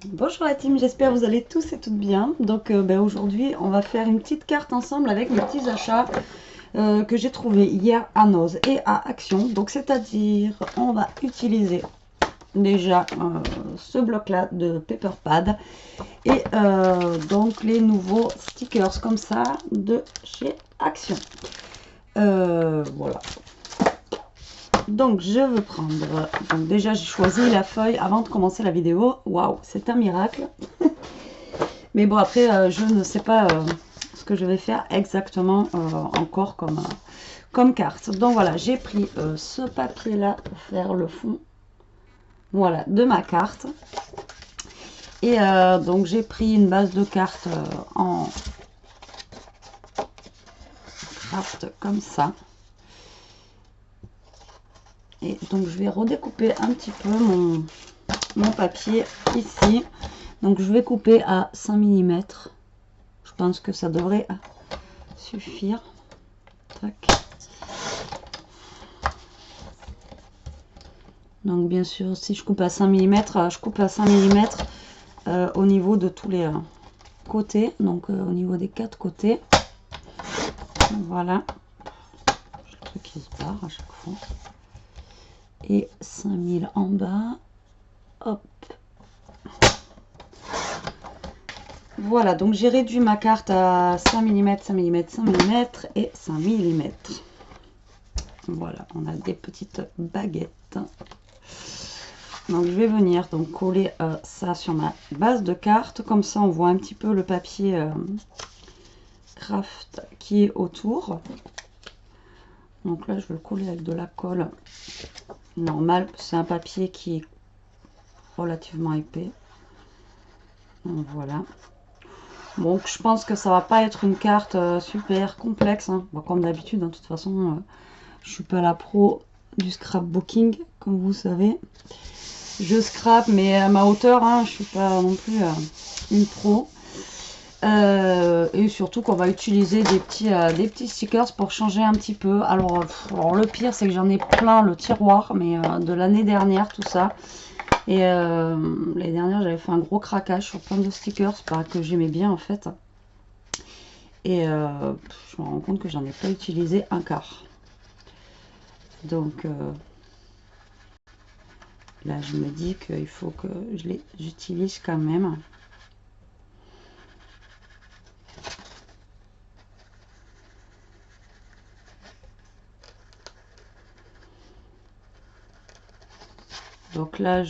Bonjour la team, j'espère que vous allez tous et toutes bien. Donc aujourd'hui on va faire une petite carte ensemble avec mes petits achats que j'ai trouvés hier à Noz et à Action. Donc c'est-à-dire on va utiliser déjà ce bloc là de paper pad et donc les nouveaux stickers comme ça de chez Action. Voilà. Donc je veux prendre, donc déjà j'ai choisi la feuille avant de commencer la vidéo. Waouh, c'est un miracle. Mais bon, après je ne sais pas ce que je vais faire exactement encore comme carte. Donc voilà, j'ai pris ce papier là pour faire le fond, voilà, de ma carte. Et donc j'ai pris une base de carte en craft comme ça. Et donc je vais redécouper un petit peu mon papier ici. Donc je vais couper à 5 mm. Je pense que ça devrait suffire. Tac. Donc bien sûr, si je coupe à 5 mm, je coupe à 5 mm au niveau de tous les côtés. Donc au niveau des 4 côtés. Voilà. Le truc qui se barre à chaque fois. Et 5000 en bas. Hop. Voilà, donc j'ai réduit ma carte à 5 mm, 5 mm, 5 mm et 5 mm. Voilà, on a des petites baguettes. Donc je vais venir donc coller ça sur ma base de carte. Comme ça, on voit un petit peu le papier craft qui est autour. Donc là, je vais le coller avec de la colle normale. C'est un papier qui est relativement épais. Donc voilà. Donc je pense que ça va pas être une carte super complexe. Hein. Bon, comme d'habitude, de toute façon, je suis pas la pro du scrapbooking, comme vous savez. Je scrape, mais à ma hauteur, hein, je suis pas non plus une pro. Et surtout qu'on va utiliser des petits stickers pour changer un petit peu. Alors le pire, c'est que j'en ai plein le tiroir, mais de l'année dernière, tout ça. Et l'année dernière, j'avais fait un gros craquage sur plein de stickers, que j'aimais bien en fait. Et je me rends compte que j'en ai pas utilisé un quart. Donc là, je me dis qu'il faut que je les utilise quand même. Donc là,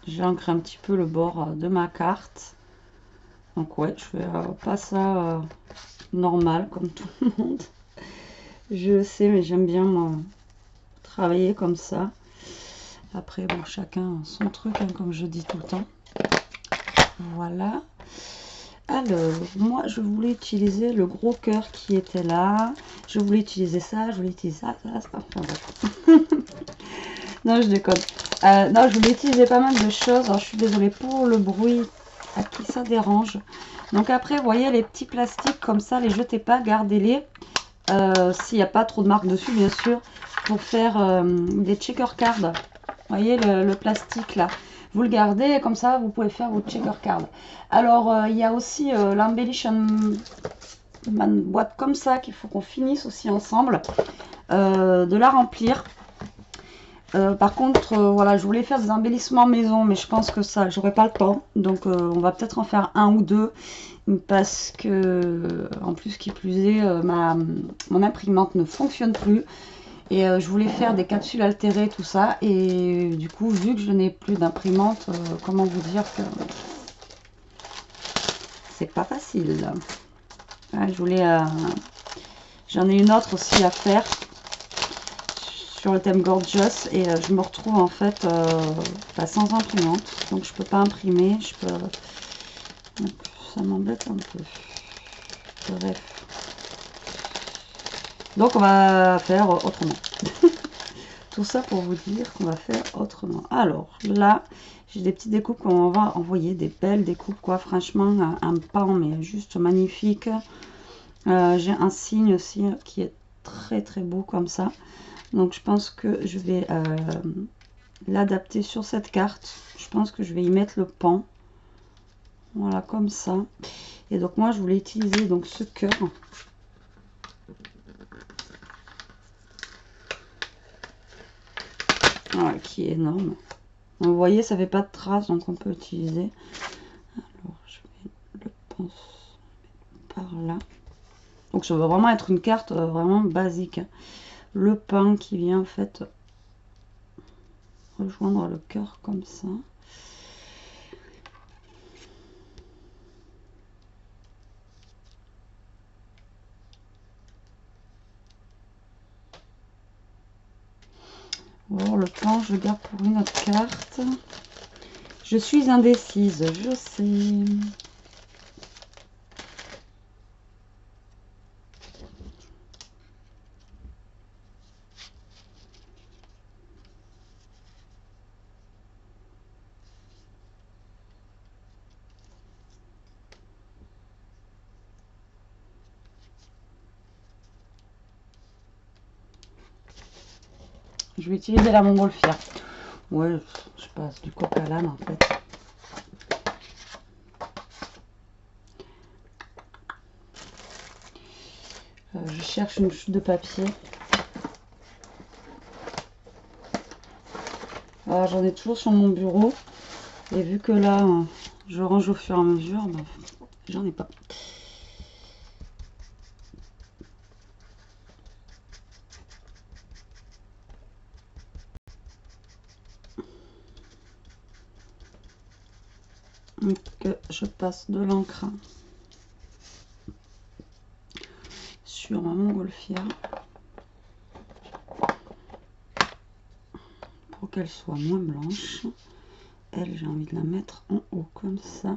j'ancre un petit peu le bord de ma carte. Donc ouais, je fais pas ça normal comme tout le monde. Je sais, mais j'aime bien moi, travailler comme ça. Après, bon, chacun son truc, hein, comme je dis tout le temps. Voilà. Alors, moi, je voulais utiliser le gros cœur qui était là. Je voulais utiliser ça, je voulais utiliser ça. Enfin, bon. Non, je déconne. Non, je voulais utiliser pas mal de choses. Alors, je suis désolée pour le bruit à qui ça dérange. Donc après, vous voyez, les petits plastiques comme ça, les jetez pas, gardez-les. S'il n'y a pas trop de marques dessus, bien sûr, pour faire des checker cards. Vous voyez le plastique là, vous le gardez et comme ça vous pouvez faire vos checker cards. Alors il y a aussi l'Embellition boîte comme ça qu'il faut qu'on finisse aussi ensemble de la remplir. Par contre, voilà, je voulais faire des embellissements maison, mais je pense que ça, j'aurai pas le temps. Donc, on va peut-être en faire un ou deux, parce que, en plus, qui plus est, mon imprimante ne fonctionne plus. Et je voulais faire des capsules altérées, tout ça. Et du coup, vu que je n'ai plus d'imprimante, comment vous dire que c'est pas facile. Ouais, j'en ai une autre aussi à faire sur le thème Gorgeous et je me retrouve en fait sans imprimante, donc je peux pas imprimer, ça m'embête un peu. Bref, donc on va faire autrement. Tout ça pour vous dire qu'on va faire autrement. Alors là, j'ai des petites découpes qu'on va envoyer, des belles découpes quoi, franchement un pan mais juste magnifique. J'ai un signe aussi qui est très très beau comme ça. Donc je pense que je vais l'adapter sur cette carte. Je pense que je vais y mettre le pan. Voilà, comme ça. Et donc moi, je voulais utiliser donc ce cœur. Voilà, qui est énorme. Donc, vous voyez, ça fait pas de traces, donc on peut utiliser. Alors, je vais le penser par là. Donc ça va vraiment être une carte vraiment basique. Le pain qui vient en fait rejoindre le cœur comme ça. Alors le pain, je le garde pour une autre carte. Je suis indécise, je sais. Je vais utiliser la montgolfière. Ouais, je passe du coq à l'âne en fait. Je cherche une chute de papier. Alors j'en ai toujours sur mon bureau. Et vu que là, je range au fur et à mesure, bah, j'en ai pas. Donc je passe de l'encre sur ma montgolfière pour qu'elle soit moins blanche. Elle, j'ai envie de la mettre en haut comme ça.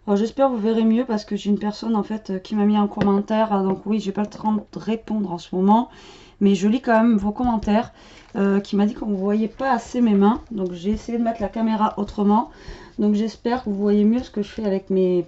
Alors j'espère que vous verrez mieux parce que j'ai une personne en fait qui m'a mis un commentaire. Donc oui, j'ai pas le temps de répondre en ce moment, mais je lis quand même vos commentaires. Qui m'a dit qu'on ne voyait pas assez mes mains. Donc j'ai essayé de mettre la caméra autrement. Donc j'espère que vous voyez mieux ce que je fais avec mes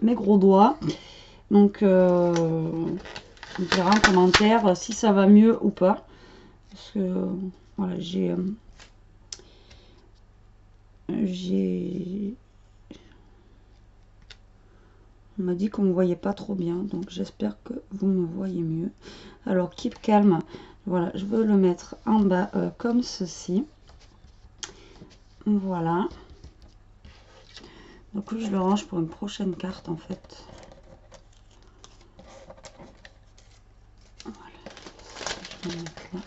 gros doigts. Donc on verra en commentaire si ça va mieux ou pas. Parce que voilà, on m'a dit qu'on ne me voyait pas trop bien, donc j'espère que vous me voyez mieux. Alors, keep calm, voilà, je veux le mettre en bas comme ceci. Voilà. Donc lui, je le range pour une prochaine carte en fait. Voilà. Je vais le mettre là.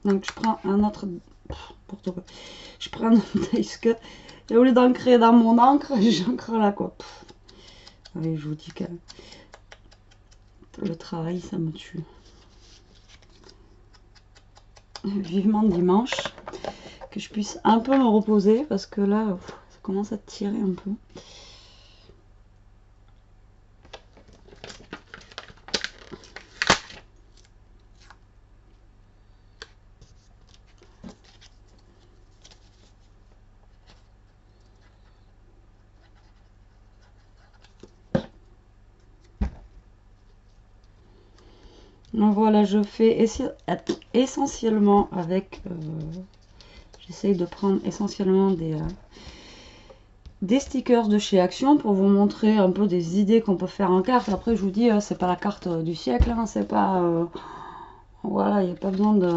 Donc je prends un autre, je prends un autre dice cut et au lieu d'ancrer dans mon encre, j'ancre là quoi. Allez, je vous dis que le travail ça me tue. Vivement dimanche, que je puisse un peu me reposer parce que là ça commence à tirer un peu. Donc voilà, je fais essentiellement avec, j'essaye de prendre essentiellement des stickers de chez Action pour vous montrer un peu des idées qu'on peut faire en carte. Après, je vous dis, c'est pas la carte du siècle, hein, c'est pas, voilà, il n'y a pas besoin de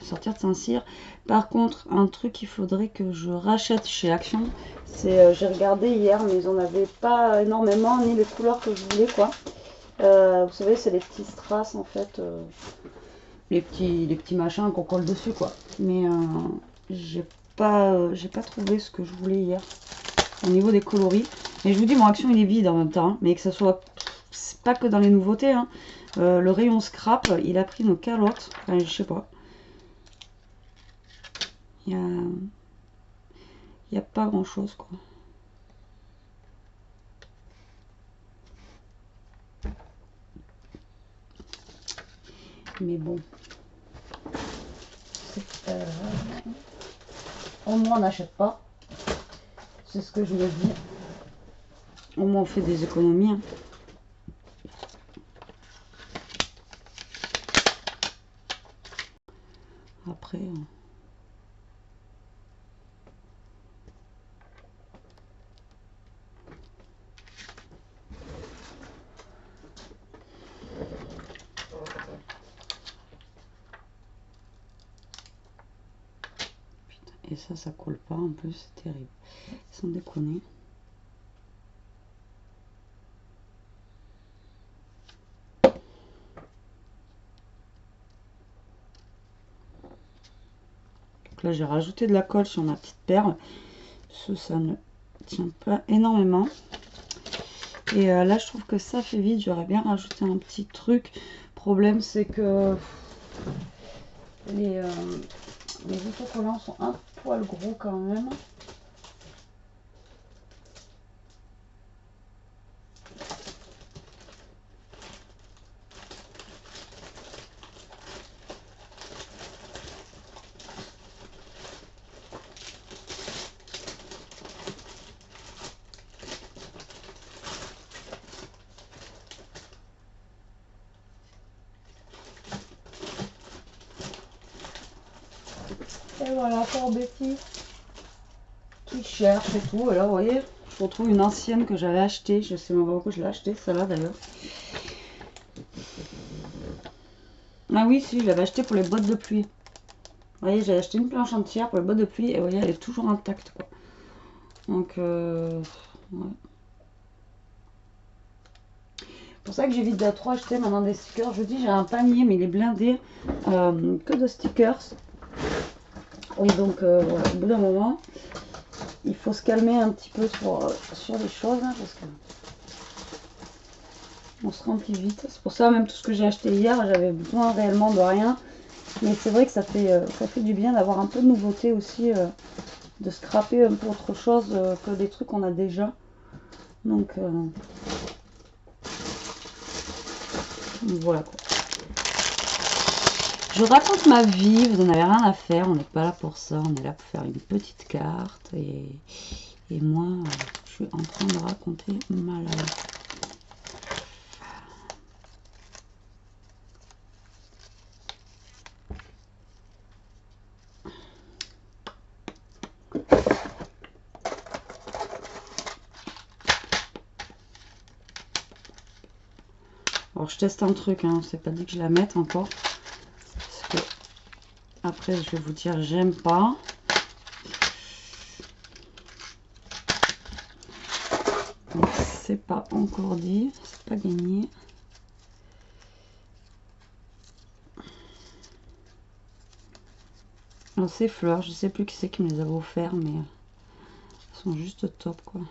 sortir de Saint-Cyr. Par contre, un truc qu'il faudrait que je rachète chez Action, c'est, j'ai regardé hier, mais ils en avaient pas énormément, ni les couleurs que je voulais, quoi. Vous savez, c'est les petits strass, en fait, les petits machins qu'on colle dessus, quoi. Mais j'ai pas trouvé ce que je voulais hier au niveau des coloris. Et je vous dis, mon Action, il est vide en même temps, hein, mais que ça soit, c'est pas que dans les nouveautés, hein. Le rayon scrap, il a pris nos calottes, enfin, je sais pas. Il y a pas grand chose, quoi. Mais bon, au moins on n'achète pas, c'est ce que je me dis. Au moins on fait des économies, hein. Après putain, et ça colle pas en plus, c'est terrible, sans déconner. Donc là j'ai rajouté de la colle sur ma petite perle, ça ne tient pas énormément. Et là je trouve que ça fait vite, j'aurais bien rajouté un petit truc. Problème c'est que les autocollants sont un poil gros quand même. Et voilà pour Betty qui cherche et tout. Et là vous voyez, je retrouve une ancienne que j'avais achetée. Je sais même pas pourquoi je l'ai achetée, celle-là d'ailleurs. Ah oui, si, je l'avais achetée pour les bottes de pluie. Vous voyez, j'ai acheté une planche entière pour les bottes de pluie et vous voyez, elle est toujours intacte, quoi. Donc, ouais. C'est pour ça que j'évite de trop acheter maintenant des stickers. Je vous dis, j'ai un panier, mais il est blindé que de stickers. Et donc, voilà, au bout d'un moment, il faut se calmer un petit peu sur les choses, hein, parce que on se remplit vite. C'est pour ça, même tout ce que j'ai acheté hier, j'avais besoin réellement de rien. Mais c'est vrai que ça fait du bien d'avoir un peu de nouveauté aussi, de scraper un peu autre chose que des trucs qu'on a déjà. Donc, voilà quoi. Je raconte ma vie, vous n'en avez rien à faire, on n'est pas là pour ça, on est là pour faire une petite carte. Et moi, je suis en train de raconter ma life. Alors je teste un truc, hein, c'est pas dit que je la mette encore. Parce que après je vais vous dire j'aime pas. Donc c'est pas encore dit, c'est pas gagné. Alors ces fleurs, je sais plus qui c'est qui me les a offert, mais elles sont juste top quoi.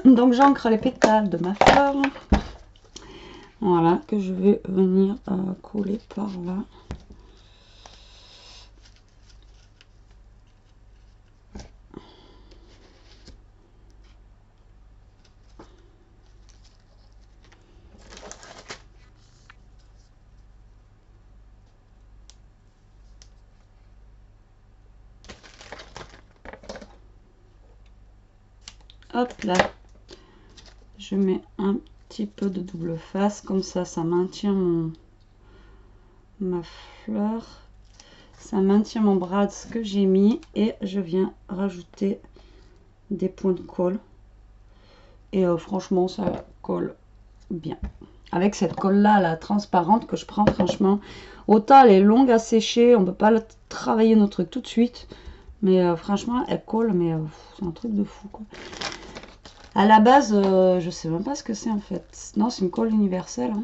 Donc j'ancre les pétales de ma fleur. Voilà, que je vais venir coller par là. hop là, je mets un petit peu de double face, comme ça maintient ma fleur, ça maintient mon bras ce que j'ai mis, et je viens rajouter des points de colle, et franchement ça colle bien avec cette colle là, la transparente que je prends. Franchement, autant elle est longue à sécher, on peut pas travailler nos trucs tout de suite, mais franchement elle colle, mais c'est un truc de fou quoi. À la base, je sais même pas ce que c'est en fait. Non, c'est une colle universelle, hein.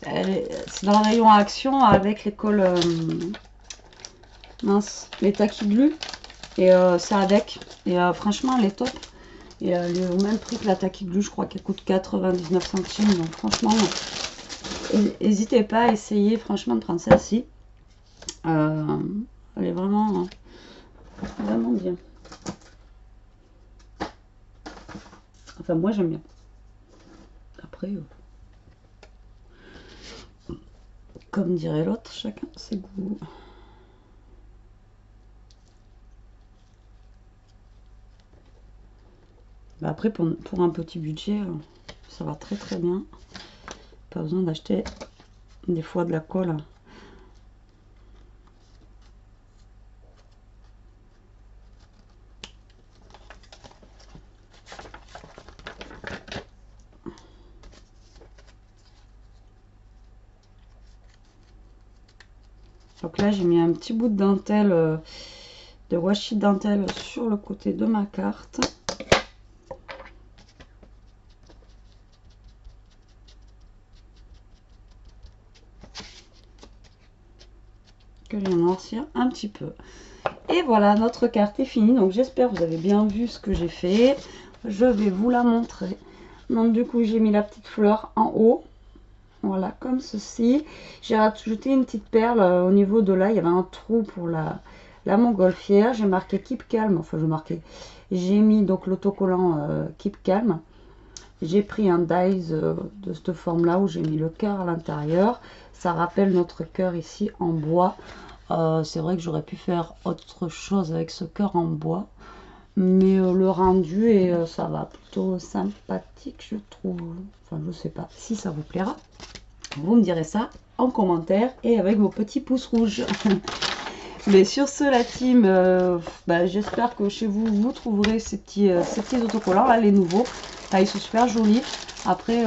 C'est dans le rayon action avec les colles mince, les Tacky Glue, et c'est avec, et franchement elle est top, et elle est au même prix que la Tacky Glue, je crois qu'elle coûte 99 centimes, donc franchement n'hésitez pas à essayer franchement de prendre celle-ci, elle est vraiment bien. Enfin, moi j'aime bien. Après, comme dirait l'autre, chacun ses goûts. Bah après, pour un petit budget, ça va très très bien. Pas besoin d'acheter des fois de la colle. Donc là, j'ai mis un petit bout de dentelle, de washi dentelle sur le côté de ma carte. Que je vais noircir un petit peu. Et voilà, notre carte est finie. Donc j'espère que vous avez bien vu ce que j'ai fait. Je vais vous la montrer. Donc du coup, j'ai mis la petite fleur en haut. Voilà, comme ceci. J'ai rajouté une petite perle au niveau de là. Il y avait un trou pour la montgolfière. J'ai marqué Keep Calm. Enfin, j'ai mis donc l'autocollant Keep Calm. J'ai pris un dies de cette forme là où j'ai mis le cœur à l'intérieur. Ça rappelle notre cœur ici en bois. C'est vrai que j'aurais pu faire autre chose avec ce cœur en bois. Mais le rendu, ça va plutôt sympathique, je trouve. Enfin, je sais pas si ça vous plaira. Vous me direz ça en commentaire et avec vos petits pouces rouges. Mais sur ce, la team, j'espère que chez vous, vous trouverez ces petits autocollants, là, les nouveaux. Là, ils sont super jolis. Après,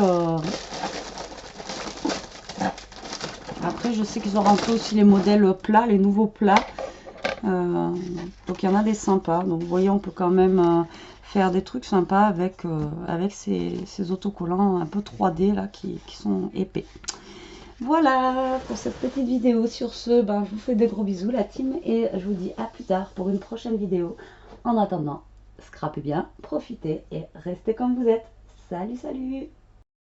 je sais qu'ils ont rentré aussi les modèles plats, les nouveaux plats. Donc, il y en a des sympas. Donc, vous voyez, on peut quand même faire des trucs sympas avec ces autocollants un peu 3D, là, qui sont épais. Voilà pour cette petite vidéo. Sur ce, je vous fais des gros bisous la team et je vous dis à plus tard pour une prochaine vidéo. En attendant, scrapez bien, profitez et restez comme vous êtes. Salut, salut!